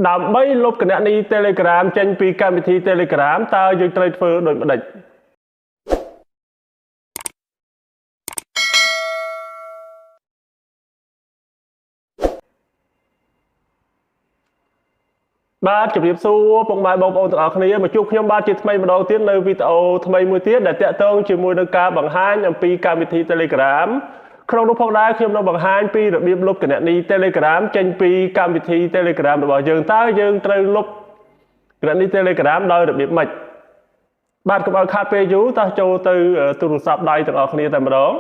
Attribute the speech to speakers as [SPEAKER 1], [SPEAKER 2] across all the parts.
[SPEAKER 1] ដើម្បីលុបគណនី Telegram ចេញពីកម្មវិធី Telegram តើយើងត្រូវធ្វើដូចម្តេចបាទជម្រាបសួរពុកម៉ែបងប្អូនទាំងអស់គ្នាមកជួបខ្ញុំបាទជាថ្មីម្ដងទៀតនៅវីដេអូថ្មីមួយទៀតដែលតាក់ទងជាមួយនឹងការបង្ហាញអំពីកម្មវិធី Telegram ក្នុងនោះផងដែរខ្ញុំនឹងបង្ហាញពីរបៀបលុបគណនី Telegram ចេញពីកម្មវិធី Telegram របស់យើងតើយើងត្រូវលុបគណនី Telegram ដោយរបៀបម៉េចបាទកុំឲ្យខាតពេលយូរតោះចូលទៅទូរស័ព្ទដៃទាំងអស់គ្នាតែម្ដង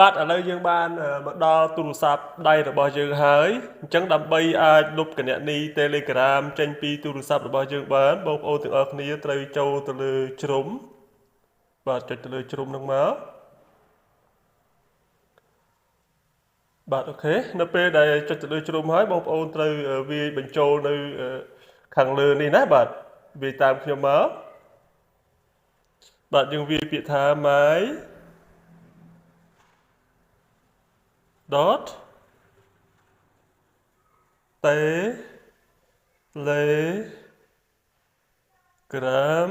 [SPEAKER 1] បាទឥឡូវយើងបានមកដល់ទូរស័ព្ទដៃរបស់យើងហើយអញ្ចឹងដើម្បីអាចលុបគណនី Telegram ចេញពីទូរស័ព្ទរបស់យើងបានបងប្អូនទាំងអស់គ្នាត្រូវចូលទៅលើជ្រុំបាទចុចទៅលើជ្រុំហ្នឹងមកបាទអូខេនៅពេលដែលចុចទៅលើជ្រុំហើយបងប្អូនត្រូវវាយបញ្ចូលនៅខាងលើនេះណាបាទវាយតាមខ្ញុំមកបាទយើងវាយពាក្យថា my dot telegram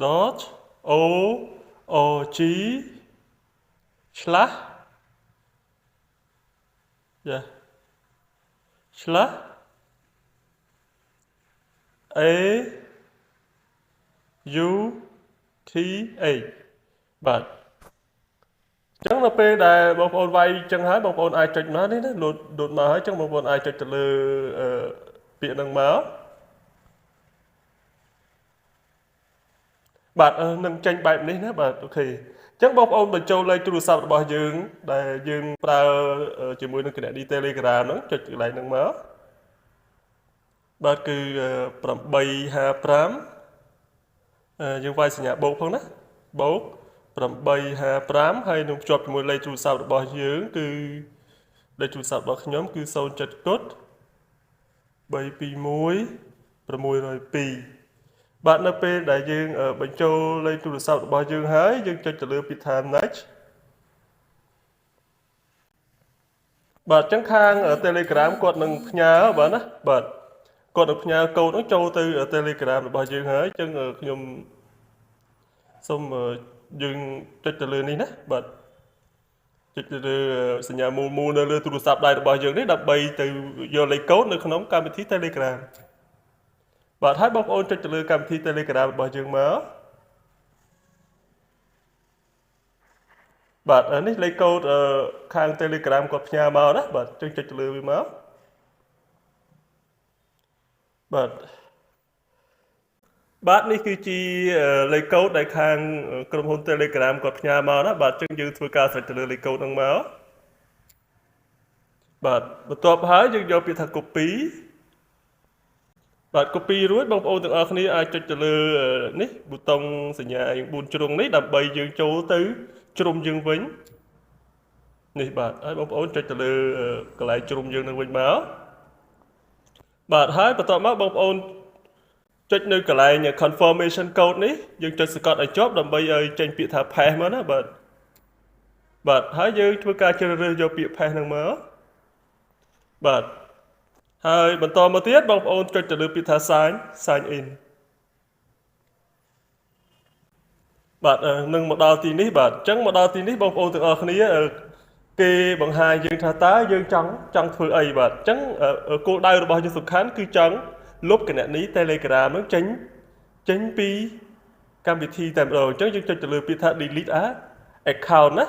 [SPEAKER 1] dot org slash slash a u t h បាទចឹងនៅពេលដែលបងប្អូនវាយចឹងហើយបងប្អូនអាចចុចមកនេះណាលោតមកហើយចឹងបងប្អូនអាចចុចទៅលើពាក្យហ្នឹងមកបាទនឹងចេញបែបនេះណាបាទអូខេចឹងបងប្អូនបញ្ចូលលេខទូរស័ព្ទរបស់យើងដែលយើងប្រើជាមួយនឹងគណនី Telegram ហ្នឹងចុចកន្លែងហ្នឹងមកបាទគឺ855យើងវាយសញ្ញាបូកផងណាបូក855ហើយនឹងភ្ជាប់ជាមួយលេខទូរស័ព្ទរបស់យើងគឺលេខទូរស័ព្ទរបស់ខ្ញុំគឺ07គុត321 602បាទនៅពេលដែលយើងបញ្ចូលលេខទូរស័ព្ទរបស់យើងហើយយើងចុចទៅលើពាក្យថា next បាទអញ្ចឹងខាង Telegram គាត់នឹងផ្ញើបាទណាបាទគាត់នឹងផ្ញើកូដនោះចូលទៅ Telegram របស់យើងហើយអញ្ចឹងខ្ញុំសូមយើងចុចទៅលើនេះណាបាទចុចទៅលើសញ្ញាមូលនៅលើទូរស័ព្ទដៃរបស់យើងនេះដើម្បីទៅយកលេខកូដនៅក្នុងកម្មវិធី Telegram បាទហើយបងប្អូនចុចទៅលើកម្មវិធី Telegram របស់យើងមកបាទនេះលេខកូដខាង Telegram គាត់ផ្ញើមកណាបាទចុចទៅលើវាមកបាទនេះគឺជាលេខកូដដែលខាងក្រុមហ៊ុន Telegram គាត់ផ្ញើមកណាបាទអញ្ចឹងយើងធ្វើការស្រេចទៅលើលេខកូដហ្នឹងមកបាទបន្ទាប់ហើយយើងយកពាក្យថា copy បាទ copy រួចបងប្អូនទាំងអស់គ្នាអាចចុចទៅលើនេះប៊ូតុងសញ្ញា4ជ្រុងនេះដើម្បីយើងចូលទៅជ្រុំយើងវិញនេះបាទហើយបងប្អូនចុចទៅលើកន្លែងជ្រុំយើងនឹងវិញមកបាទហើយបន្ទាប់មកបងប្អូនចុចនៅកន្លែង confirmation code នេះយើងចុចសង្កត់ឲ្យជាប់ដើម្បីឲ្យចេញពាក្យថា paste មកណាបាទហើយយើងធ្វើការជ្រើសរើសយកពាក្យ paste ហ្នឹងមកបាទហើយបន្តមកទៀតបងប្អូនចុចទៅលើពាក្យថា sign in បាទនឹងមកដល់ទីនេះបាទអញ្ចឹងមកដល់ទីនេះបងប្អូនទាំងអស់គ្នាគេបង្ហាញយើងថាតើយើងចង់ធ្វើអីបាទអញ្ចឹងគោលដៅរបស់យើងសំខាន់គឺចង់លុបគណនី Telegram នឹងចេញពីកម្មវិធីតែម្ដងអញ្ចឹងយើងចុចទៅលើពាក្យថា delete account ណា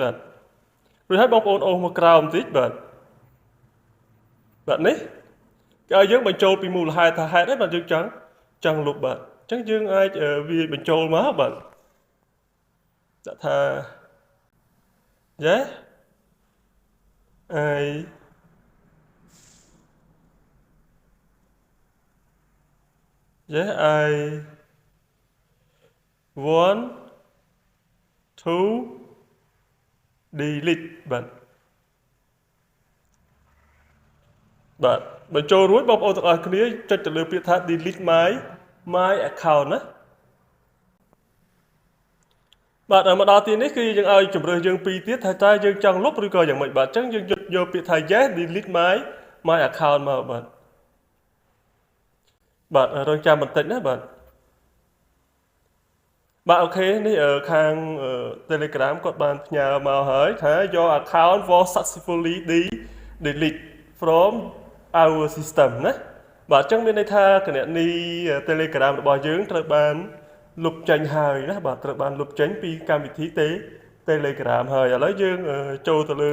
[SPEAKER 1] បាទរួចហើយបងប្អូនអូសមកក្រោមបន្តិចបាទនេះគេឲ្យយើងបញ្ចូលពីមូលហេតុថាហេតុអីបាទយើងចង់លុបបាទអញ្ចឹងយើងអាចវាបញ្ចូលមកបាទដាក់ថា yes I want to delete បាទបញ្ចូលរួចបងប្អូនទាំងអស់គ្នាចុចទៅលើពាក្យថា delete my account ណា bạn ở mà đó thì khi dương ai chụp rồi dương pi tiết thay tay dương trong lúc rồi coiอย่างmình bạn chắc dương vô bị thay yes delete my account mà bạn ở trong trang bình tĩnh đó bạn okនេះខាង Telegram គាត់បានផ្ញើមកហើយថា your account was successfully delete from our system ណាបាទអញ្ចឹងមានន័យថាគណនី Telegram របស់យើងត្រូវបានលុបចេញហើយណាបាទត្រូវបានលុបចេញពីកម្មវិធី Telegram ហើយឥឡូវយើងចូលទៅលើ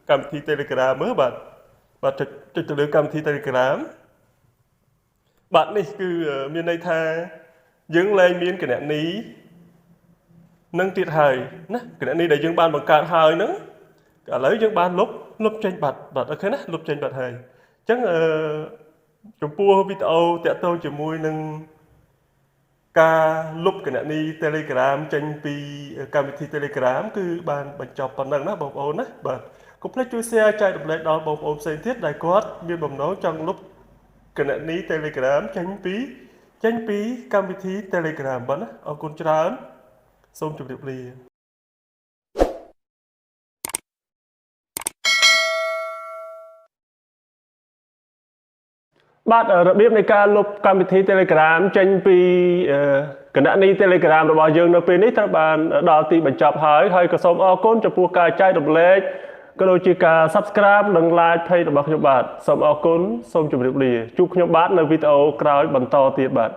[SPEAKER 1] កម្មវិធី Telegram មើលបាទចុចទៅលើកម្មវិធី Telegram បាទនេះគឺមានន័យថាយើងលែងមានគណនីនឹងទៀតហើយណាគណនីដែលយើងបានបង្កើតហើយហ្នឹងឥឡូវយើងបានលុបចេញបាត់អូខេណាលុបចេញបាត់ហើយអញ្ចឹងចំពោះវីដេអូតាក់ទងជាមួយនឹងការលុបគណនី Telegram ចេញពីកម្មវិធី Telegram គឺបានបញ្ចប់ប៉ុណ្ណឹងណាបងប្អូនណាបាទកុំភ្លេចជួយ share ចែករំលែកដល់បងប្អូនផ្សេងទៀតដែលគាត់មានបំណងចង់លុបគណនី Telegram ចេញពីកម្មវិធី Telegram បាទណាអរគុណច្រើនសូមជម្រាបលាបាទរបៀបនៃការលុបកម្មវិធី Telegram ចេញពីគណនី Telegram របស់យើងនៅពេលនេះត្រូវបានដល់ទីបញ្ចប់ហើយក៏សូមអរគុណចំពោះការចែករំលែកក៏ដូចជាការ Subscribe និង Like Page របស់ខ្ញុំបាទសូមអរគុណសូមជម្រាបលាជួបខ្ញុំបាទនៅវីដេអូក្រោយបន្តទៀតបាទ